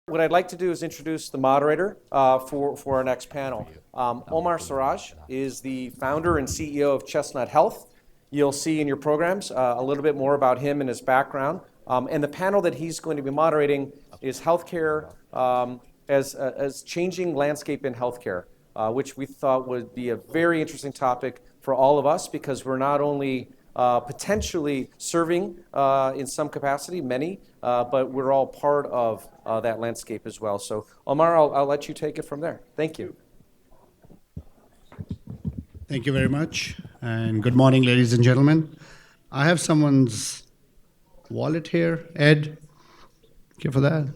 What I'd like to do is introduce the moderator for our next panel. Omar Siraj is the founder and CEO of Chestnut Health. You'll see in your programs a little bit more about him and his background. And the panel that he's going to be moderating is healthcare as changing landscape in healthcare, which we thought would be a very interesting topic for all of us because we're not only potentially serving in some capacity, many, but we're all part of that landscape as well. So Omar, I'll let you take it from there. Thank you. Thank you very much, and good morning, ladies and gentlemen. I have someone's wallet here. Ed, care for that?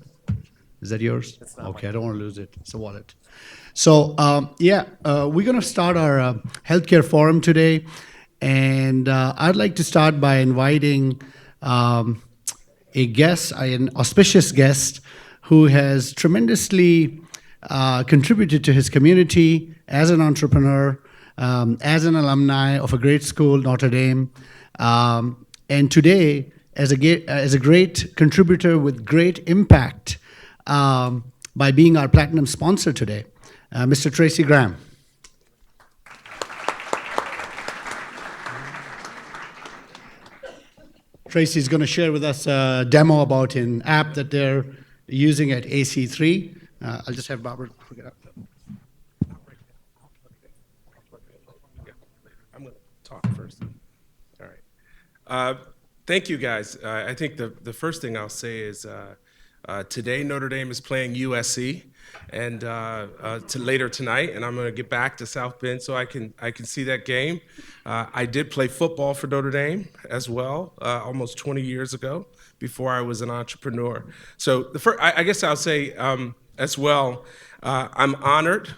Is that yours? It's not okay, I don't want to lose it. It's a wallet. So, we're going to start our healthcare forum today, and I'd like to start by inviting a guest, an auspicious guest, who has tremendously contributed to his community as an entrepreneur, as an alumni of a great school, Notre Dame, and today as a great contributor with great impact by being our platinum sponsor today, Mr. Tracy Graham. Tracy's going to share with us a demo about an app that they're using at AC3. I'll just have Barbara pick it up. I'm going to talk first. All right. Thank you, guys. I think the first thing I'll say is today Notre Dame is playing USC, and later tonight, and I'm going to get back to South Bend so I can see that game. I did play football for Notre Dame as well, almost 20 years ago, before I was an entrepreneur. So I guess I'll say as well, I'm honored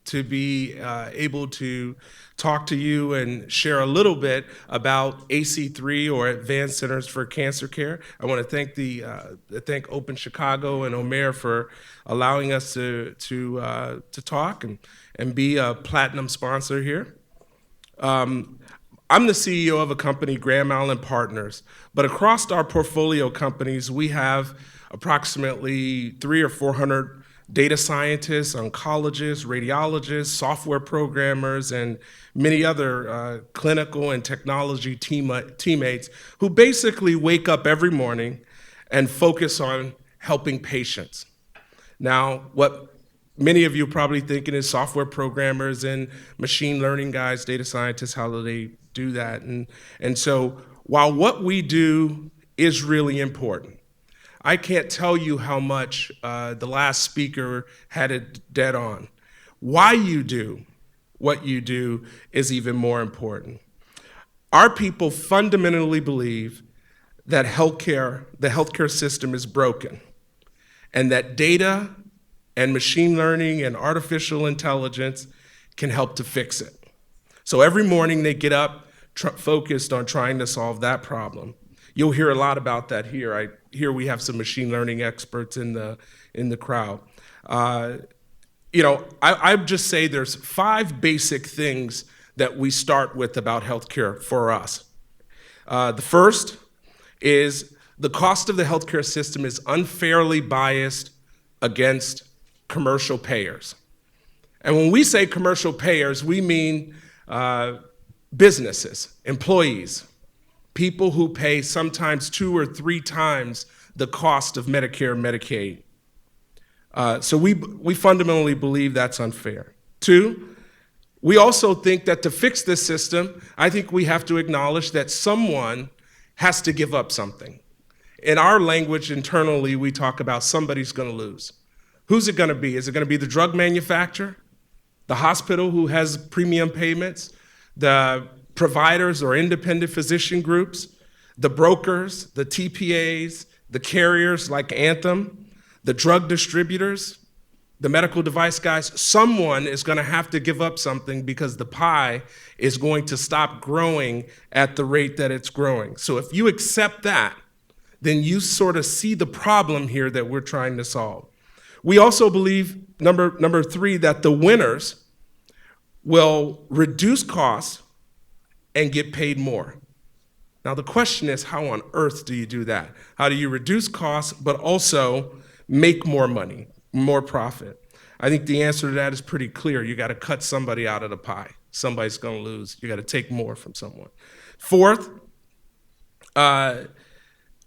to be able to talk to you and share a little bit about AC3, or Advanced Centers for Cancer Care. I want to thank Open Chicago and Omer for allowing us to talk and be a platinum sponsor here. I'm the CEO of a company, Graham Allen Partners, but across our portfolio companies, we have approximately 300 or 400 data scientists, oncologists, radiologists, software programmers, and many other clinical and technology teammates who basically wake up every morning and focus on helping patients. Now, what many of you are probably thinking is software programmers and machine learning guys, data scientists, how do they do that? And so while what we do is really important, I can't tell you how much the last speaker had it dead on. Why you do what you do is even more important. Our people fundamentally believe that the healthcare system is broken, and that data and machine learning and artificial intelligence can help to fix it. So every morning they get up focused on trying to solve that problem. You'll hear a lot about that here. Here we have some machine learning experts in the crowd. I just say there's 5 basic things that we start with about healthcare for us. The first is the cost of the healthcare system is unfairly biased against commercial payers. And when we say commercial payers, we mean businesses, employees, people who pay sometimes 2 or 3 times the cost of Medicare and Medicaid. So we fundamentally believe that's unfair. 2, we also think that to fix this system, I think we have to acknowledge that someone has to give up something. In our language internally, we talk about somebody's going to lose. Who's it going to be? Is it going to be the drug manufacturer, the hospital who has premium payments, the providers or independent physician groups, the brokers, the TPAs, the carriers like Anthem, the drug distributors, the medical device guys? Someone is going to have to give up something because the pie is going to stop growing at the rate that it's growing. So if you accept that, then you sort of see the problem here that we're trying to solve. We also believe, number 3, that the winners will reduce costs and get paid more. Now the question is, how on earth do you do that? How do you reduce costs, but also make more money, more profit? I think the answer to that is pretty clear. You got to cut somebody out of the pie. Somebody's going to lose. You got to take more from someone. Fourth,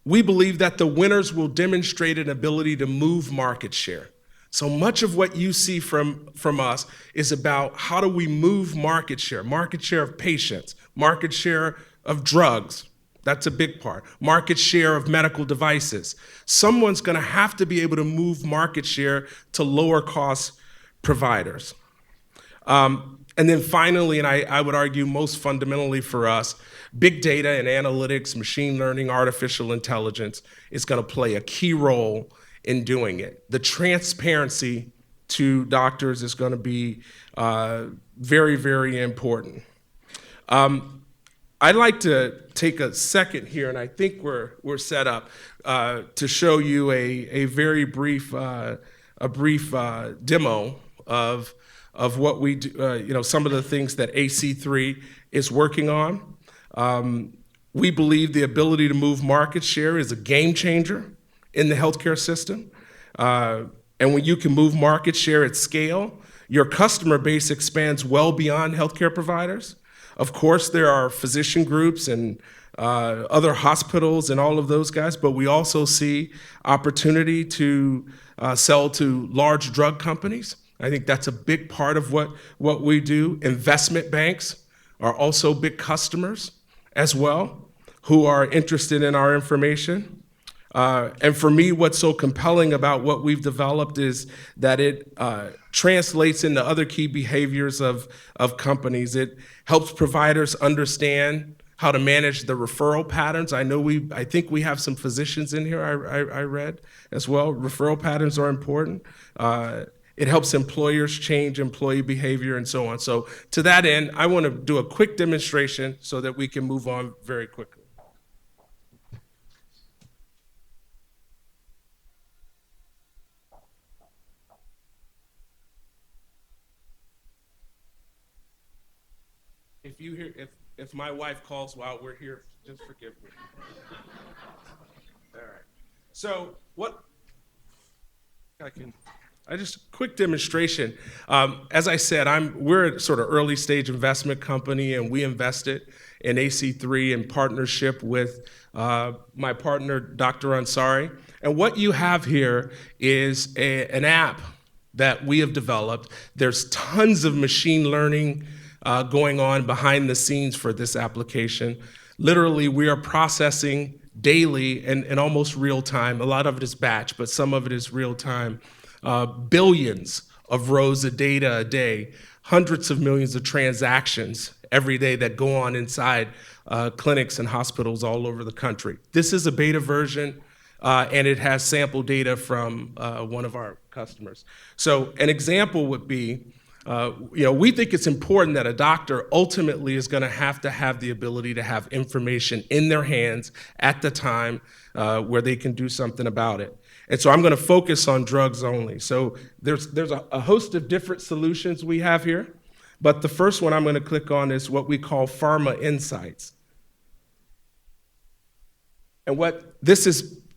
we believe that the winners will demonstrate an ability to move market share. So much of what you see from us is about how do we move market share of patients, market share of drugs. That's a big part. Market share of medical devices. Someone's going to have to be able to move market share to lower cost providers. And then finally, and I would argue most fundamentally for us, big data and analytics, machine learning, artificial intelligence is going to play a key role in doing it. The transparency to doctors is going to be very, very important. I'd like to take a second here, and I think we're set up to show you a very brief demo of what we do, some of the things that AC3 is working on. We believe the ability to move market share is a game changer in the healthcare system. And when you can move market share at scale, your customer base expands well beyond healthcare providers. Of course, there are physician groups and other hospitals and all of those guys, but we also see opportunity to sell to large drug companies. I think that's a big part of what we do. Investment banks are also big customers as well who are interested in our information. And for me, what's so compelling about what we've developed is that it translates into other key behaviors of companies. It helps providers understand how to manage the referral patterns. I think we have some physicians in here, I read as well. Referral patterns are important. It helps employers change employee behavior and so on. So to that end, I want to do a quick demonstration so that we can move on very quickly. If my wife calls while we're here, just forgive me. All right. So quick demonstration. As I said, we're a sort of early stage investment company, and we invested in AC3 in partnership with my partner, Dr. Ansari. And what you have here is an app that we have developed. There's tons of machine learning going on behind the scenes for this application. Literally, we are processing daily and in almost real time. A lot of it is batch, but some of it is real time. Billions of rows of data a day, hundreds of millions of transactions every day that go on inside clinics and hospitals all over the country. This is a beta version, and it has sample data from one of our customers. So an example would be, we think it's important that a doctor ultimately is going to have the ability to have information in their hands at the time where they can do something about it. And so I'm going to focus on drugs only. So there's a host of different solutions we have here, but the first one I'm going to click on is what we call Pharma Insights. And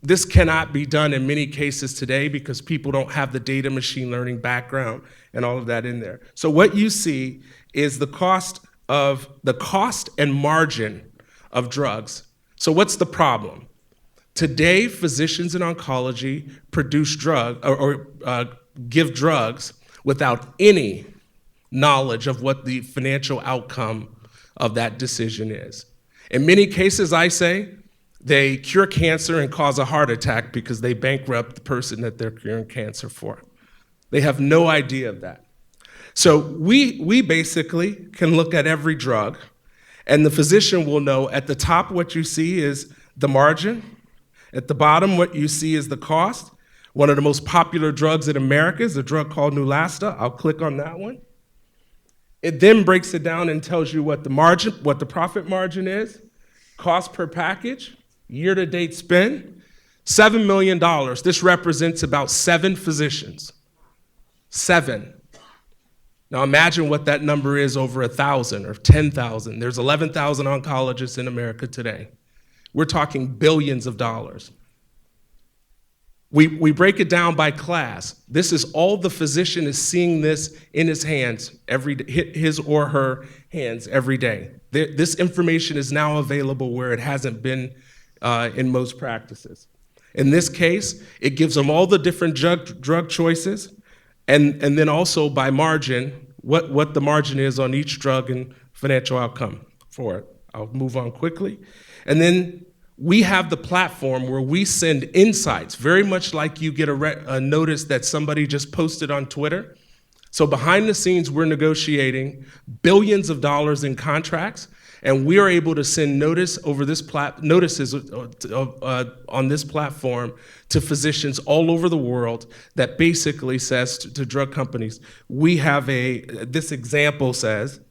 this cannot be done in many cases today because people don't have the data machine learning background and all of that in there. So what you see is the cost and margin of drugs. So what's the problem? Today, physicians in oncology produce give drugs without any knowledge of what the financial outcome of that decision is. In many cases, I say, they cure cancer and cause a heart attack because they bankrupt the person that they're curing cancer for. They have no idea of that. So we basically can look at every drug, and the physician will know at the top what you see is the margin. At the bottom, what you see is the cost. One of the most popular drugs in America is a drug called Neulasta. I'll click on that one. It then breaks it down and tells you what the profit margin is, cost per package, year-to-date spend, $7 million. This represents about 7 physicians. 7. Now imagine what that number is over 1,000 or 10,000. There's 11,000 oncologists in America today. We're talking billions of dollars. We break it down by class. This is all the physician is seeing this in his hands his or her hands every day. This information is now available where it hasn't been in most practices. In this case, it gives them all the different drug choices, and then also by margin, what the margin is on each drug and financial outcome for it. I'll move on quickly. And then we have the platform where we send insights, very much like you get a notice that somebody just posted on Twitter. So behind the scenes, we're negotiating billions of dollars in contracts, and we are able to send notices on this platform to physicians all over the world that basically says to drug companies, we have this example says,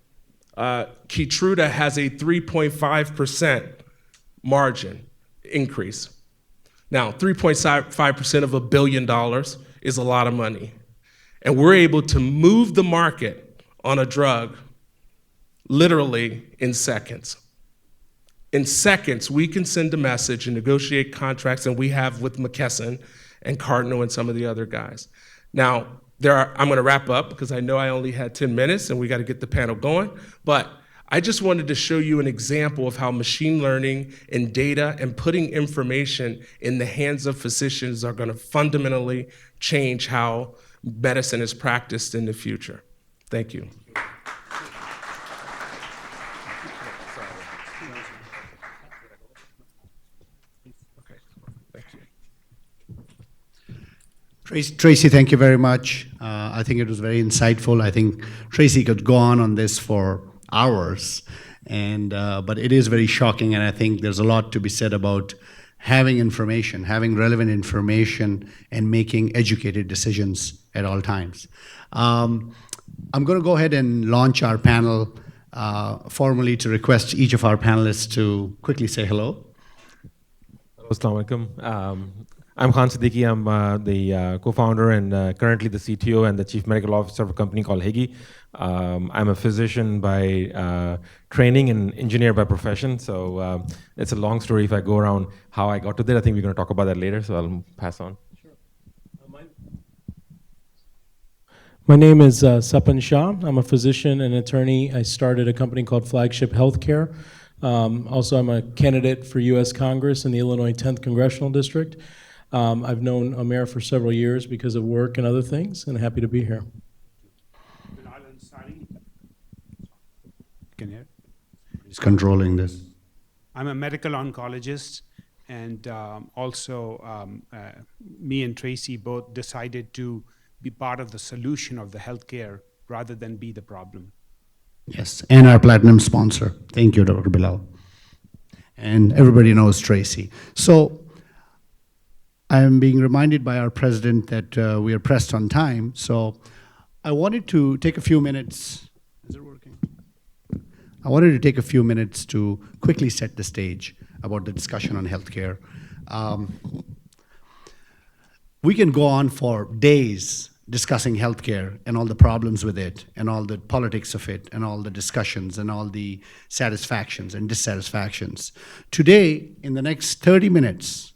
Keytruda has a 3.5% margin increase. Now, 3.5% of $1 billion is a lot of money. And we're able to move the market on a drug literally in seconds. In seconds, we can send a message and negotiate contracts, and we have with McKesson and Cardinal and some of the other guys. Now, I'm gonna wrap up because I know I only had 10 minutes and we gotta get the panel going, but I just wanted to show you an example of how machine learning and data and putting information in the hands of physicians are gonna fundamentally change how medicine is practiced in the future. Thank you. Okay, thank you. Tracy, thank you very much. I think it was very insightful. I think Tracy could go on this for hours, but it is very shocking, and I think there's a lot to be said about having information, having relevant information, and making educated decisions at all times. I'm going to go ahead and launch our panel formally to request each of our panelists to quickly say hello. Assalamu alaikum. I'm Khan Siddiqui. I'm the co-founder and currently the CTO and the chief medical officer of a company called Higi. I'm a physician by training and engineer by profession. So it's a long story if I go around how I got to there. I think we're going to talk about that later, so I'll pass on. Sure. My name is Sapan Shah. I'm a physician and attorney. I started a company called Flagship Healthcare. Also, I'm a candidate for U.S. Congress in the Illinois 10th Congressional District. I've known Amer for several years because of work and other things, and happy to be here. Can you hear? He's controlling this. I'm a medical oncologist, and me and Tracy both decided to be part of the solution of the healthcare rather than be the problem. Yes, and our platinum sponsor. Thank you, Dr. Bilal. And everybody knows Tracy. So I'm being reminded by our president that we are pressed on time. So I wanted to take a few minutes. Is it working? I wanted to take a few minutes to quickly set the stage about the discussion on healthcare. We can go on for days discussing healthcare and all the problems with it and all the politics of it and all the discussions and all the satisfactions and dissatisfactions. Today, in the next 30 minutes,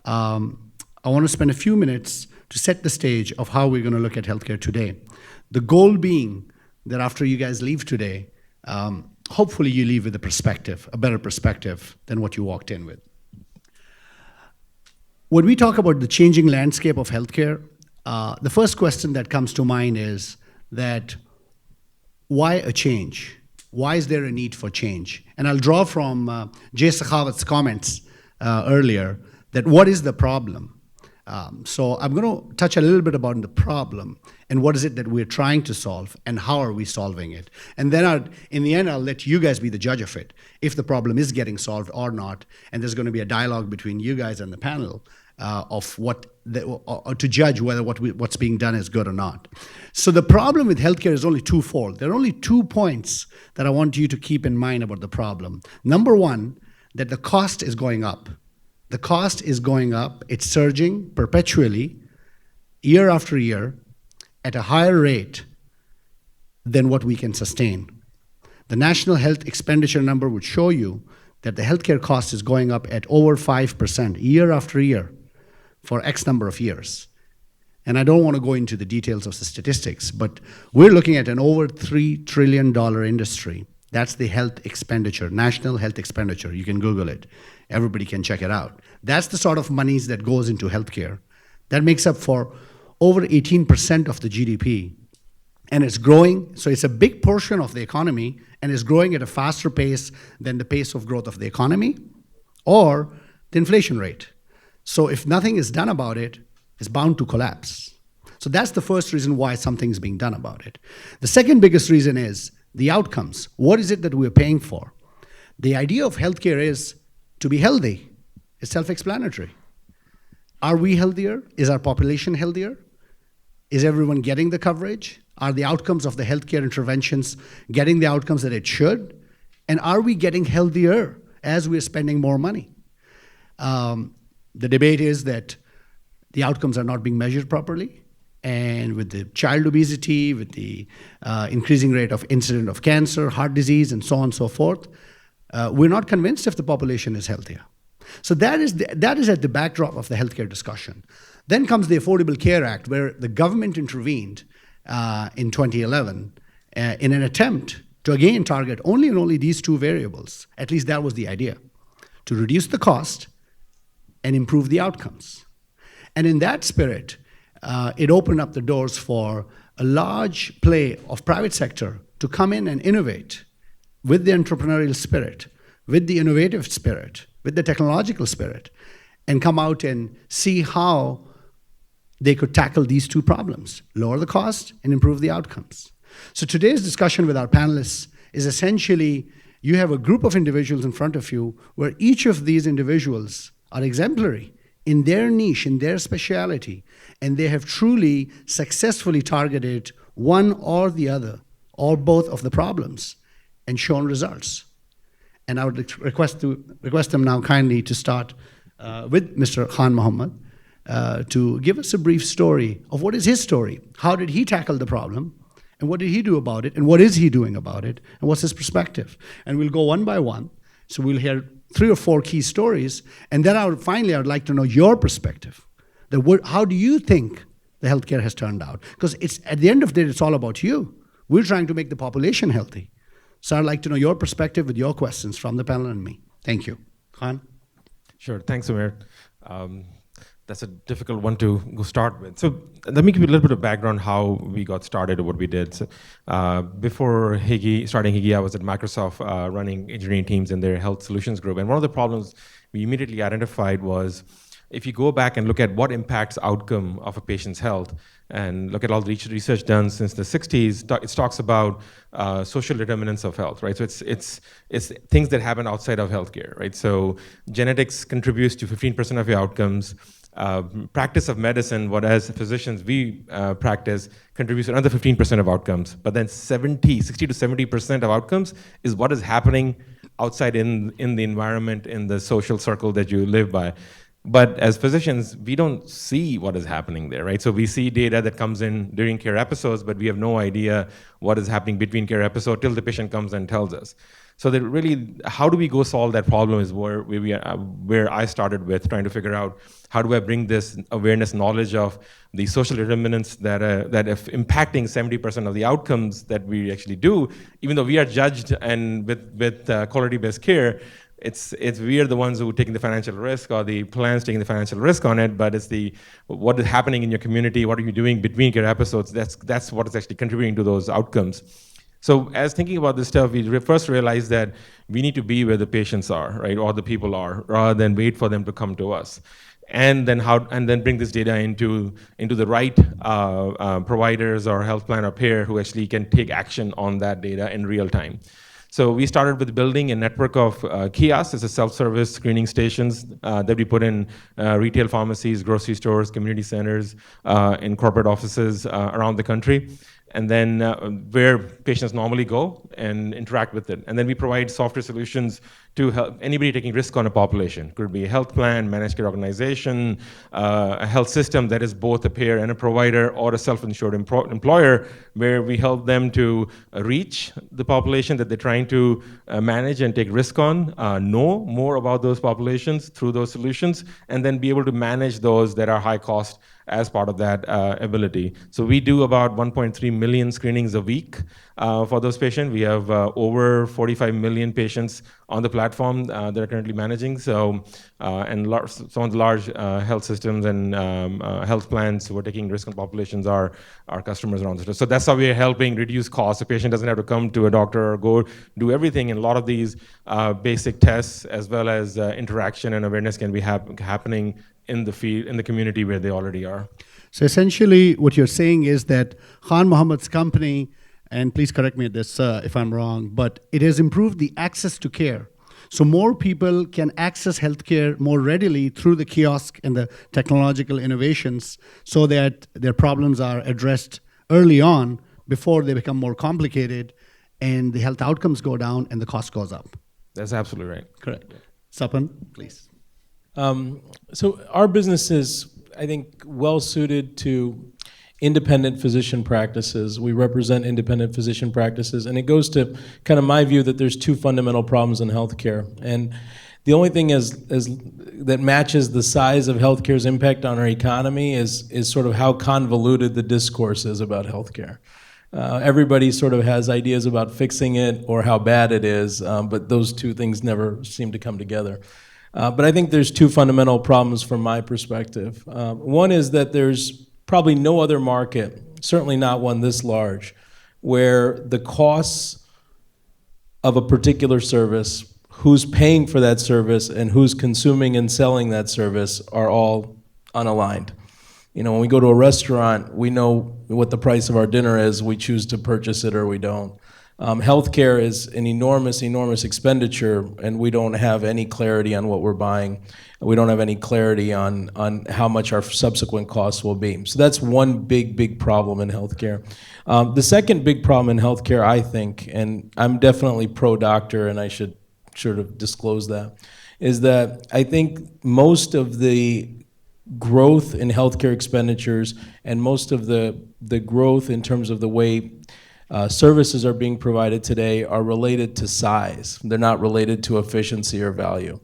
I want to spend a few minutes to set the stage of how we're going to look at healthcare today. The goal being that after you guys leave today, hopefully you leave with a perspective, a better perspective than what you walked in with. When we talk about the changing landscape of healthcare, the first question that comes to mind is that why a change? Why is there a need for change? And I'll draw from Jay Sakhawat's comments earlier that what is the problem? So I'm going to touch a little bit about the problem and what is it that we're trying to solve and how are we solving it. And then in the end, I'll let you guys be the judge of it, if the problem is getting solved or not. And there's going to be a dialogue between you guys and the panel to judge whether what's being done is good or not. So the problem with healthcare is only twofold. There are only 2 points that I want you to keep in mind about the problem. Number one, that the cost is going up. The cost is going up. It's surging perpetually, year after year, at a higher rate than what we can sustain. The national health expenditure number would show you that the healthcare cost is going up at over 5% year after year. for X number of years. And I don't want to go into the details of the statistics, but we're looking at an over $3 trillion industry. That's the health expenditure, national health expenditure. You can Google it. Everybody can check it out. That's the sort of monies that goes into healthcare. That makes up for over 18% of the GDP. And it's growing, so it's a big portion of the economy, and it's growing at a faster pace than the pace of growth of the economy or the inflation rate. So if nothing is done about it, it's bound to collapse. So that's the first reason why something's being done about it. The second biggest reason is the outcomes. What is it that we're paying for? The idea of healthcare is to be healthy. It's self-explanatory. Are we healthier? Is our population healthier? Is everyone getting the coverage? Are the outcomes of the healthcare interventions getting the outcomes that it should? And are we getting healthier as we're spending more money? The debate is that the outcomes are not being measured properly. And with the child obesity, with the increasing rate of incidence of cancer, heart disease, and so on and so forth, we're not convinced if the population is healthier. So that is at the backdrop of the healthcare discussion. Then comes the Affordable Care Act, where the government intervened in 2011 in an attempt to again target only and only these two variables. At least that was the idea, to reduce the cost and improve the outcomes. And in that spirit, it opened up the doors for a large play of private sector to come in and innovate with the entrepreneurial spirit, with the innovative spirit, with the technological spirit, and come out and see how they could tackle these two problems, lower the cost and improve the outcomes. So today's discussion with our panelists is essentially, you have a group of individuals in front of you where each of these individuals are exemplary in their niche, in their specialty, and they have truly successfully targeted one or the other, or both of the problems, and shown results. And I would request them now kindly to start with Mr. Khan Mohammed to give us a brief story of what is his story. How did he tackle the problem? And what did he do about it? And what is he doing about it? And what's his perspective? And we'll go one by one. So we'll hear 3 or 4 key stories. And then I would like to know your perspective. How do you think the healthcare has turned out? Because it's at the end of the day, it's all about you. We're trying to make the population healthy. So I'd like to know your perspective with your questions from the panel and me. Thank you. Khan? Sure. Thanks, Amir. That's a difficult one to go start with. So let me give you a little bit of background how we got started or what we did. So, before starting Higi, I was at Microsoft running engineering teams in their health solutions group. And one of the problems we immediately identified was, if you go back and look at what impacts outcome of a patient's health, and look at all the research done since the 60s, it talks about social determinants of health, right? So it's things that happen outside of healthcare, right? So genetics contributes to 15% of your outcomes. Practice of medicine, what as physicians we practice, contributes to another 15% of outcomes. But then 60 to 70% of outcomes is what is happening outside in the environment, in the social circle that you live by. But as physicians, we don't see what is happening there, right? So we see data that comes in during care episodes, but we have no idea what is happening between care episodes till the patient comes and tells us. So that really, how do we go solve that problem is where I started with trying to figure out how do I bring this awareness, knowledge of the social determinants that if impacting 70% of the outcomes that we actually do, even though we are judged and with quality-based care, we are the ones who are taking the financial risk, or the plans taking the financial risk on it, but it's what is happening in your community, what are you doing between care episodes, that's what is actually contributing to those outcomes. So as thinking about this stuff, we first realized that we need to be where the patients are, right, or the people are, rather than wait for them to come to us. And then bring this data into the right providers or health plan or payer who actually can take action on that data in real time. So we started with building a network of kiosks, as a self-service screening stations that we put in retail pharmacies, grocery stores, community centers, in corporate offices around the country, and then where patients normally go and interact with it. And then we provide software solutions to help anybody taking risk on a population. Could be a health plan, managed care organization, a health system that is both a payer and a provider, or a self-insured employer, where we help them to reach the population that they're trying to manage and take risk on, know more about those populations through those solutions, and then be able to manage those that are high cost as part of that ability. So we do about 1.3 million screenings a week for those patients. We have over 45 million patients on the platform that are currently managing. So, and some of the large health systems and health plans who are taking risk on populations are our customers around the world. So that's how we are helping reduce costs. The patient doesn't have to come to a doctor or go do everything. And a lot of these basic tests, as well as interaction and awareness, can be happening in the field, in the community where they already are. So essentially, what you're saying is that Khan Mohammed's company, and please correct me at this if I'm wrong, but it has improved the access to care. So more people can access healthcare more readily through the kiosk and the technological innovations, so that their problems are addressed early on before they become more complicated, and the health outcomes go down and the cost goes up. That's absolutely right. Correct. Sapan, please. So our business is, I think, well suited to independent physician practices. We represent independent physician practices, and it goes to kind of my view that there's two fundamental problems in healthcare. And the only thing that matches the size of healthcare's impact on our economy is sort of how convoluted the discourse is about healthcare. Everybody sort of has ideas about fixing it or how bad it is, but those two things never seem to come together. But I think there's two fundamental problems from my perspective. One is that there's probably no other market, certainly not one this large, where the costs of a particular service, who's paying for that service, and who's consuming and selling that service are all unaligned. You know, when we go to a restaurant, we know what the price of our dinner is. We choose to purchase it or we don't. Healthcare is an enormous, enormous expenditure, and we don't have any clarity on what we're buying. We don't have any clarity on how much our subsequent costs will be. So that's one big, big problem in healthcare. The second big problem in healthcare, I think, and I'm definitely pro-doctor, and I should sort of disclose that, is that I think most of the growth in healthcare expenditures and most of the growth in terms of the way services are being provided today are related to size. They're not related to efficiency or value.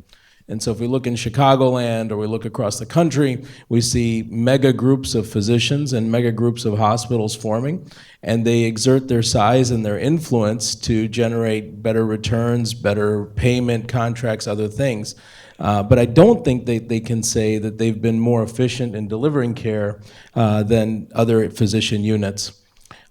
And so if we look in Chicagoland or we look across the country, we see mega groups of physicians and mega groups of hospitals forming, and they exert their size and their influence to generate better returns, better payment contracts, other things. But I don't think they can say that they've been more efficient in delivering care than other physician units.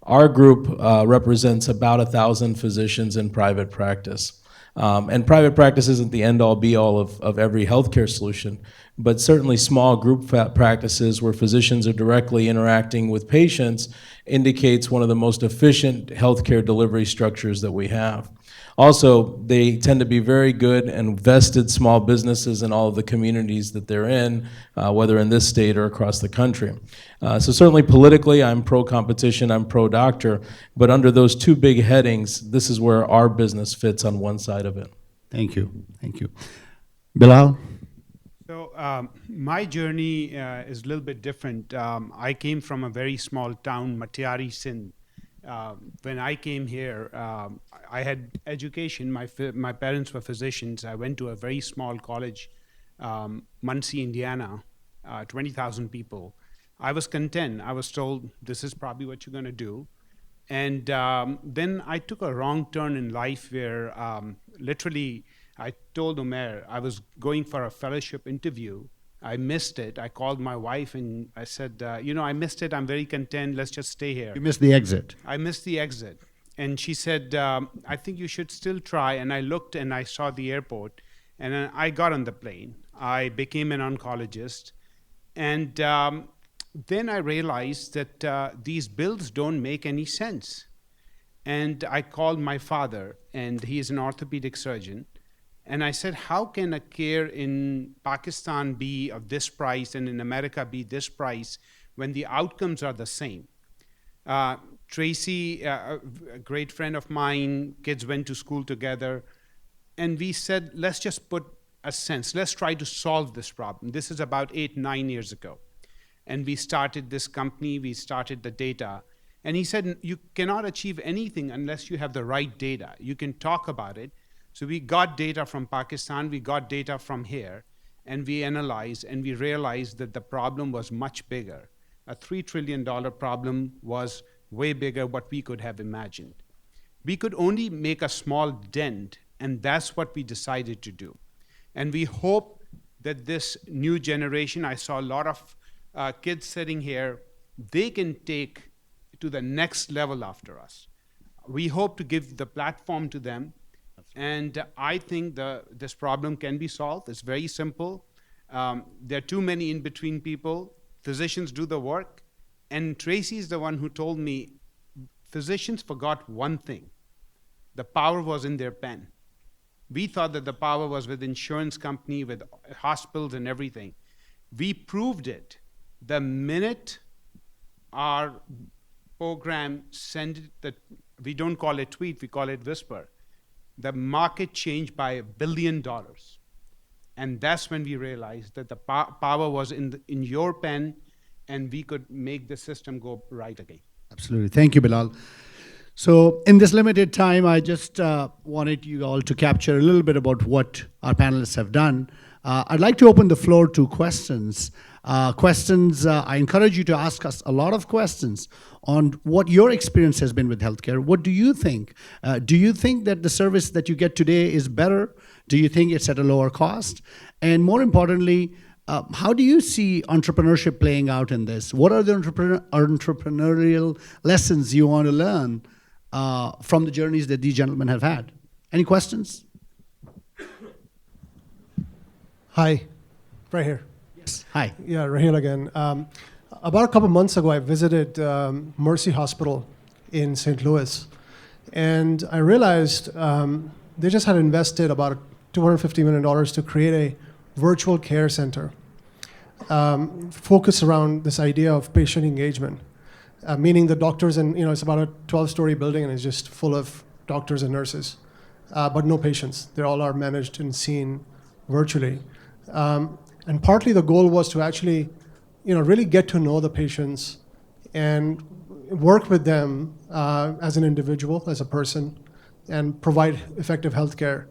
Our group represents about 1,000 physicians in private practice. And private practice isn't the end-all, be-all of every healthcare solution, but certainly small group practices where physicians are directly interacting with patients indicates one of the most efficient healthcare delivery structures that we have. Also, they tend to be very good and vested small businesses in all of the communities that they're in, whether in this state or across the country. So certainly politically, I'm pro-competition, I'm pro-doctor, but under those two big headings, this is where our business fits on one side of it. Thank you. Thank you. Bilal? So my journey is a little bit different. I came from a very small town, Matiari, Sindh. When I came here, I had education. My parents were physicians. I went to a very small college, Muncie, Indiana, 20,000 people. I was content. I was told, this is probably what you're going to do. And then I took a wrong turn in life where literally I told Umair I was going for a fellowship interview. I missed it. I called my wife and I said, I missed it. I'm very content. Let's just stay here. You missed the exit. I missed the exit. And she said, I think you should still try. And I looked and I saw the airport. And then I got on the plane. I became an oncologist. And then I realized that these bills don't make any sense. And I called my father, and he is an orthopedic surgeon. And I said, how can a care in Pakistan be of this price and in America be this price when the outcomes are the same? Tracy, a great friend of mine, kids went to school together. And we said, let's just put a sense, let's try to solve this problem. This is about 8-9 years ago. And we started this company, we started the data. And he said, you cannot achieve anything unless you have the right data. You can talk about it. So we got data from Pakistan, we got data from here, and we analyzed, and we realized that the problem was much bigger. A $3 trillion problem was way bigger what we could have imagined. We could only make a small dent, and that's what we decided to do. And we hope that this new generation, I saw a lot of kids sitting here, they can take to the next level after us. We hope to give the platform to them. And I think this problem can be solved. It's very simple. There are too many in-between people. Physicians do the work. And Tracy is the one who told me physicians forgot one thing. The power was in their pen. We thought that the power was with insurance company, with hospitals and everything. We proved it. The minute our program we don't call it tweet, we call it whisper. The market changed by $1 billion. And that's when we realized that the power was in your pen, and we could make the system go right again. Absolutely. Thank you, Bilal. So in this limited time, I just wanted you all to capture a little bit about what our panelists have done. I'd like to open the floor to questions. I encourage you to ask us a lot of questions on what your experience has been with healthcare. What do you think? Do you think that the service that you get today is better? Do you think it's at a lower cost? And more importantly, how do you see entrepreneurship playing out in this? What are the entrepreneurial lessons you want to learn from the journeys that these gentlemen have had? Any questions? Hi, right here. Yes. Hi. Yeah, Raheel again. About a couple months ago, I visited Mercy Hospital in St. Louis, and I realized they just had invested about $250 million to create a virtual care center focused around this idea of patient engagement, meaning the doctors, and it's about a 12-story building and it's just full of doctors and nurses, but no patients. They all are managed and seen virtually. And partly the goal was to actually, really get to know the patients and work with them as an individual, as a person, and provide effective healthcare.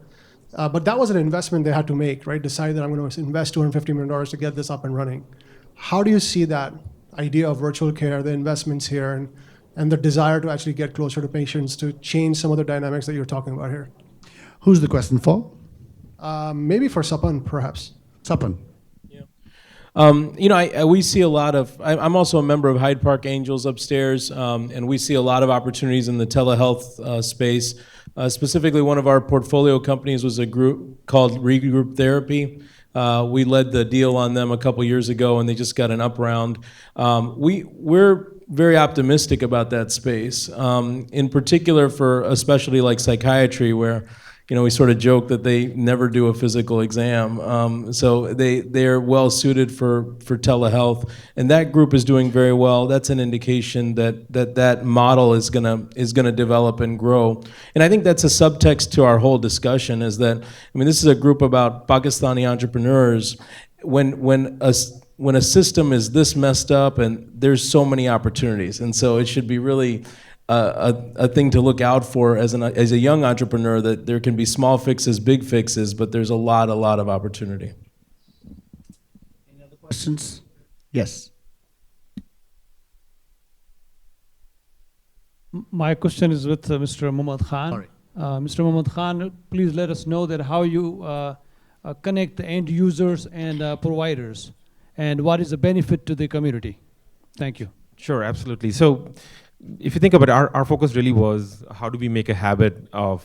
But that was an investment they had to make, right? Decide that I'm going to invest $250 million to get this up and running. How do you see that idea of virtual care, the investments here, and the desire to actually get closer to patients to change some of the dynamics that you're talking about here? Who's the question for? Maybe for Sapan, perhaps. Sapan. We see a lot of, I'm also a member of Hyde Park Angels upstairs, and we see a lot of opportunities in the telehealth space. Specifically, one of our portfolio companies was a group called Regroup Therapy. We led the deal on them a couple years ago, and they just got an up round. We're very optimistic about that space, in particular for a specialty like psychiatry, where we sort of joke that they never do a physical exam. So they're well suited for telehealth, and that group is doing very well. That's an indication that model is gonna develop and grow. And I think that's a subtext to our whole discussion, is that, this is a group about Pakistani entrepreneurs. When a system is this messed up, and there's so many opportunities, and so it should be really a thing to look out for as a young entrepreneur, that there can be small fixes, big fixes, but there's a lot of opportunity. Any other questions? Yes. My question is with Mr. Mohammad Khan. Sorry. Mr. Mohammad Khan, please let us know that how you connect the end users and providers, and what is the benefit to the community. Thank you. Sure, absolutely. So if you think about it, our focus really was, how do we make a habit of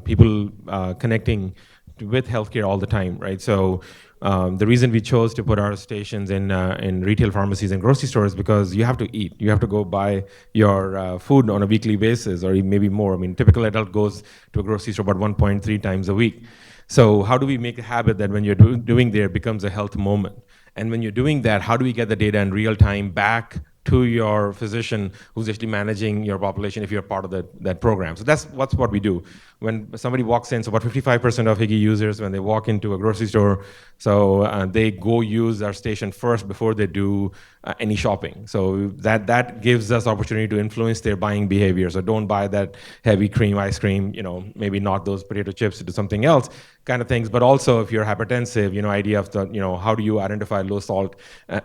people connecting with healthcare all the time, right? So the reason we chose to put our stations in retail pharmacies and grocery stores, because you have to eat. You have to go buy your food on a weekly basis, or maybe more. Typical adult goes to a grocery store about 1.3 times a week. So how do we make a habit that when you're doing there becomes a health moment? And when you're doing that, how do we get the data in real time back to your physician who's actually managing your population if you're part of that program. So that's what we do. When somebody walks in, so about 55% of Higi users, when they walk into a grocery store, so they go use our station first before they do any shopping. So that gives us opportunity to influence their buying behavior. So don't buy that heavy cream ice cream, maybe not those potato chips, do something else kind of things. But also if you're hypertensive, idea of how do you identify low salt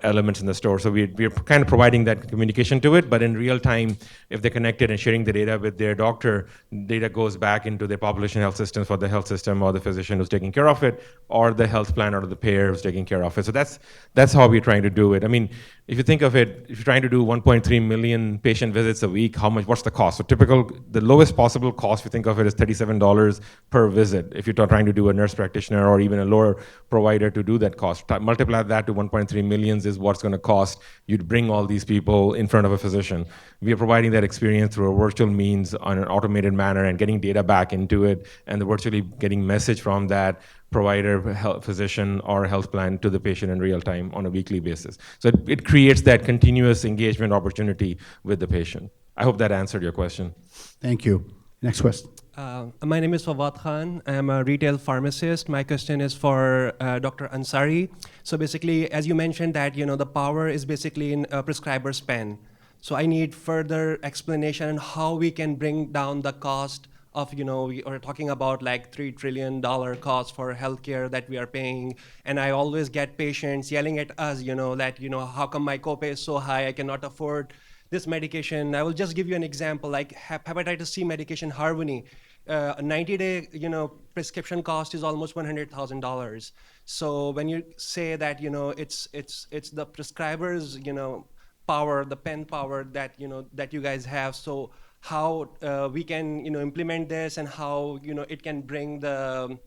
elements in the store. So we're kind of providing that communication to it, but in real time, if they're connected and sharing the data with their doctor, data goes back into their population health systems for the health system or the physician who's taking care of it, or the health plan or the payer who's taking care of it. So that's how we're trying to do it. I mean, if you think of it, if you're trying to do 1.3 million patient visits a week, what's the cost? So the lowest possible cost, if you think of it, is $37 per visit. If you're trying to do a nurse practitioner or even a lower provider to do that cost, multiply that to 1.3 millions is what's going to cost you to bring all these people in front of a physician. We are providing that experience through a virtual means on an automated manner and getting data back into it, and virtually getting message from that provider, physician, or health plan to the patient in real time on a weekly basis. So it creates that continuous engagement opportunity with the patient. I hope that answered your question. Thank you. Next question. My name is Fawad Khan. I'm a retail pharmacist. My question is for Dr. Ansari. So basically, as you mentioned that, the power is basically in a prescriber's pen. So I need further explanation on how we can bring down the cost of, we are talking about like $3 trillion cost for healthcare that we are paying. And I always get patients yelling at us, that, how come my copay is so high, I cannot afford this medication. I will just give you an example, like hepatitis C medication, Harvoni. A 90-day, prescription cost is almost $100,000. So when you say that, it's the prescriber's, power, the pen power that, that you guys have. So how we can, implement this, and how, it can bring the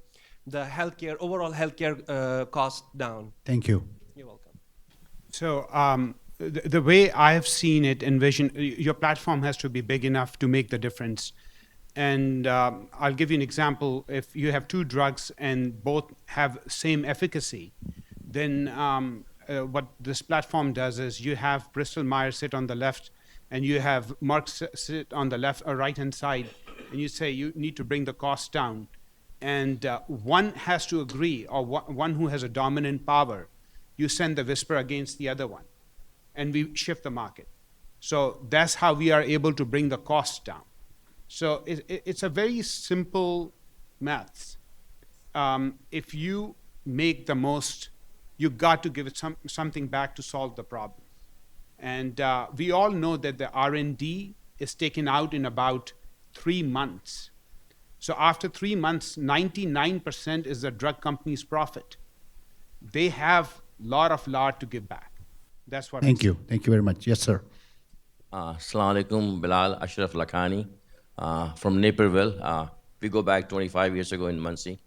overall healthcare cost down. Thank you. You're welcome. So the way I have seen it, envision, your platform has to be big enough to make the difference. And I'll give you an example. If you have two drugs and both have same efficacy, then what this platform does is you have Bristol Myers sit on the left, and you have Merck sit on the left or right-hand side, and you say you need to bring the cost down. And one has to agree, or one who has a dominant power, you send the whisper against the other one, and we shift the market. So that's how we are able to bring the cost down. So it's a very simple maths. If you make the most, you got to give it something back to solve the problem. And we all know that the R&D is taken out in about 3 months. So after 3 months, 99% is the drug company's profit. They have lot to give back. That's what. Thank you. Thank you very much. Yes, sir. Assalamu alaikum, Bilal Ashraf Lakhani from Naperville. We go back 25 years ago in Muncie.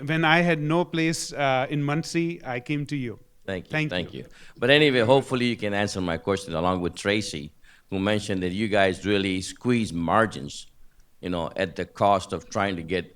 When I had no place in Muncie, I came to you. Thank you. But anyway, hopefully you can answer my question along with Tracy, who mentioned that you guys really squeeze margins, at the cost of trying to get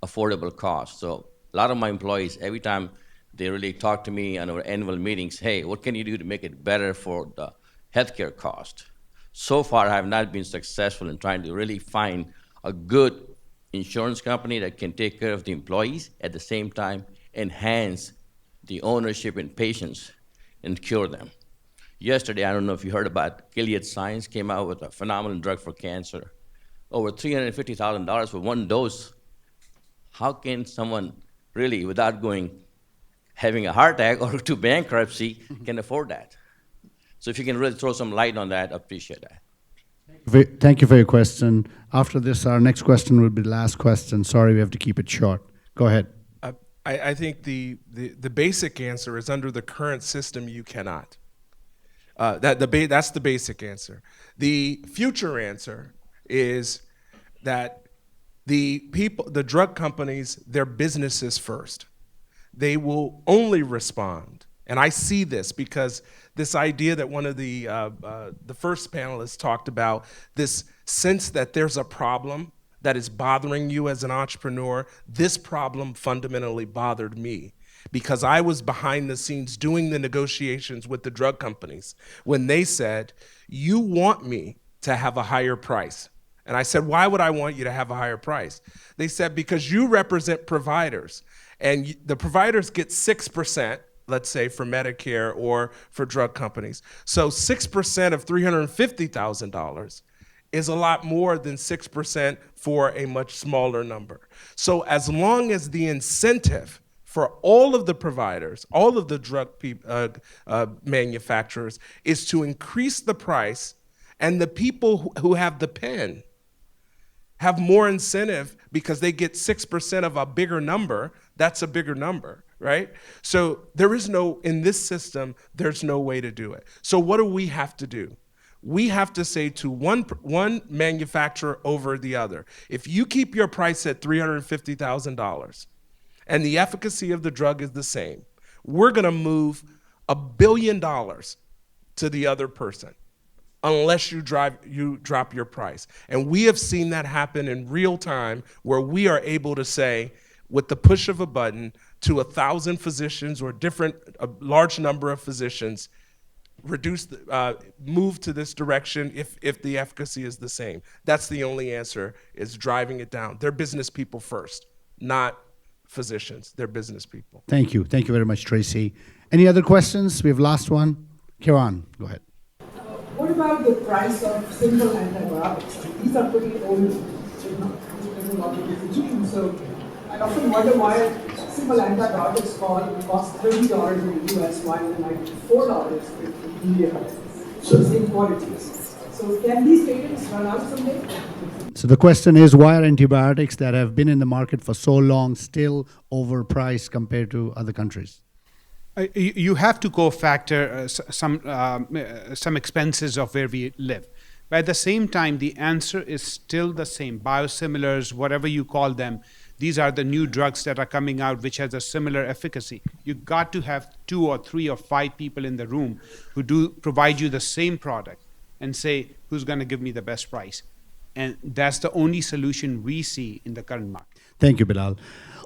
affordable costs. So a lot of my employees, every time they really talk to me on our annual meetings, hey, what can you do to make it better for the healthcare cost? So far, I have not been successful in trying to really find a good insurance company that can take care of the employees, at the same time enhance the ownership and patients and cure them. Yesterday, I don't know if you heard about Gilead Science came out with a phenomenal drug for cancer. Over $350,000 for one dose. How can someone really, without having a heart attack or to bankruptcy, can afford that? So if you can really throw some light on that, I appreciate that. Thank you for your question. After this, our next question will be the last question. Sorry, we have to keep it short. Go ahead. I think the basic answer is under the current system, you cannot. That's the basic answer. The future answer is that the drug companies, their businesses first. They will only respond. And I see this because this idea that one of the first panelists talked about, this sense that there's a problem that is bothering you as an entrepreneur, this problem fundamentally bothered me. because I was behind the scenes doing the negotiations with the drug companies when they said, you want me to have a higher price. And I said, why would I want you to have a higher price? They said, because you represent providers, and the providers get 6%, let's say, for Medicare or for drug companies. So 6% of $350,000 is a lot more than 6% for a much smaller number. So as long as the incentive for all of the providers, all of the drug manufacturers, is to increase the price, and the people who have the pen have more incentive because they get 6% of a bigger number, that's a bigger number, right? So there is no, in this system, there's no way to do it. So what do we have to do? We have to say to one manufacturer over the other, if you keep your price at $350,000 and the efficacy of the drug is the same, we're gonna move $1 billion to the other person, unless you drop your price. And we have seen that happen in real time, where we are able to say, with the push of a button, to 1,000 physicians or a large number of physicians, move to this direction if the efficacy is the same. That's the only answer, is driving it down. They're business people first, not physicians. They're business people. Thank you. Thank you very much, Tracy. Any other questions? We have last one. Kiran, go ahead. What about the price of simple antibiotics? These are pretty old, there's a lot of different. So I often wonder why simple antibiotics cost $30 in the US, while they might be $4 in India. So same qualities. So can these patents run out someday? So the question is, why are antibiotics that have been in the market for so long still overpriced compared to other countries? You have to co-factor some expenses of where we live. But at the same time, the answer is still the same. Biosimilars, whatever you call them, these are the new drugs that are coming out which has a similar efficacy. You've got to have 2 or 3 or 5 people in the room who do provide you the same product and say, who's going to give me the best price? And that's the only solution we see in the current market. Thank you, Bilal.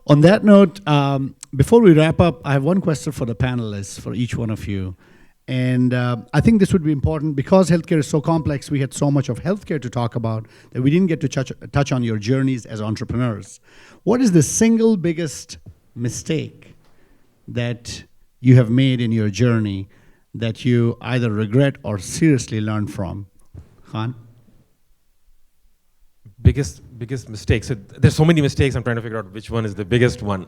On that note, before we wrap up, I have one question for the panelists, for each one of you. And I think this would be important because healthcare is so complex. We had so much of healthcare to talk about that we didn't get to touch on your journeys as entrepreneurs. What is the single biggest mistake that you have made in your journey that you either regret or seriously learned from? Khan? Biggest mistake. So there's so many mistakes. I'm trying to figure out which one is the biggest one.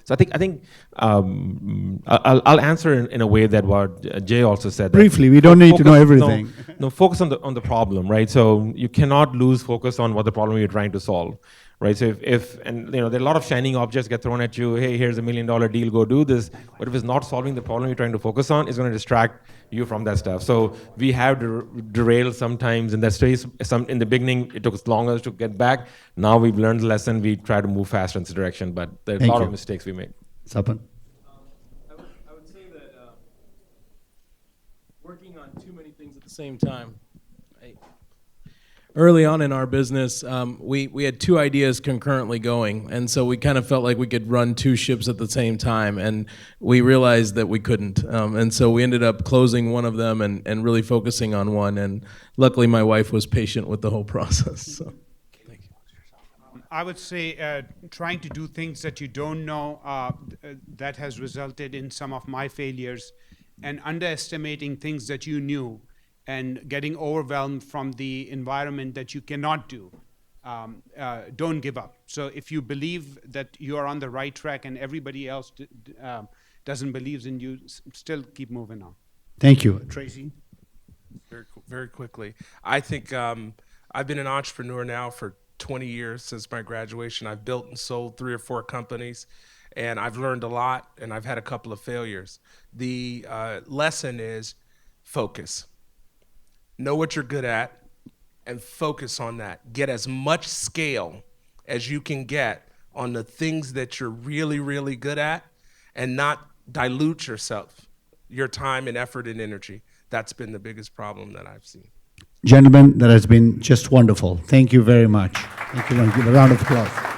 So I think I'll answer in a way that what Jay also said. Briefly, we don't need to know everything. No, focus on the problem, right? So you cannot lose focus on what the problem you're trying to solve, right? So if and there are a lot of shining objects get thrown at you. Hey, here's $1 million deal, go do this. But if it's not solving the problem you're trying to focus on, it's going to distract you from that stuff. So we have derailed sometimes in that space. In the beginning, it took us longer to get back. Now we've learned the lesson. We try to move faster in this direction, but there's a lot of mistakes we made. Sapan? I would say that working on too many things at the same time. Early on in our business, we had 2 ideas concurrently going, and so we kind of felt like we could run 2 ships at the same time, and we realized that we couldn't. And so we ended up closing one of them and really focusing on one, and luckily my wife was patient with the whole process. So. Thank you. I would say trying to do things that you don't know, that has resulted in some of my failures, and underestimating things that you knew, and getting overwhelmed from the environment that you cannot do. Don't give up. So if you believe that you are on the right track and everybody else doesn't believe in you, still keep moving on. Thank you. Tracy? Very quickly. I think I've been an entrepreneur now for 20 years since my graduation. I've built and sold 3 or 4 companies, and I've learned a lot, and I've had a couple of failures. The lesson is focus. Know what you're good at and focus on that. Get as much scale as you can get on the things that you're really, really good at, and not dilute yourself, your time and effort and energy. That's been the biggest problem that I've seen. Gentlemen, that has been just wonderful. Thank you very much. Thank you. Give a round of applause.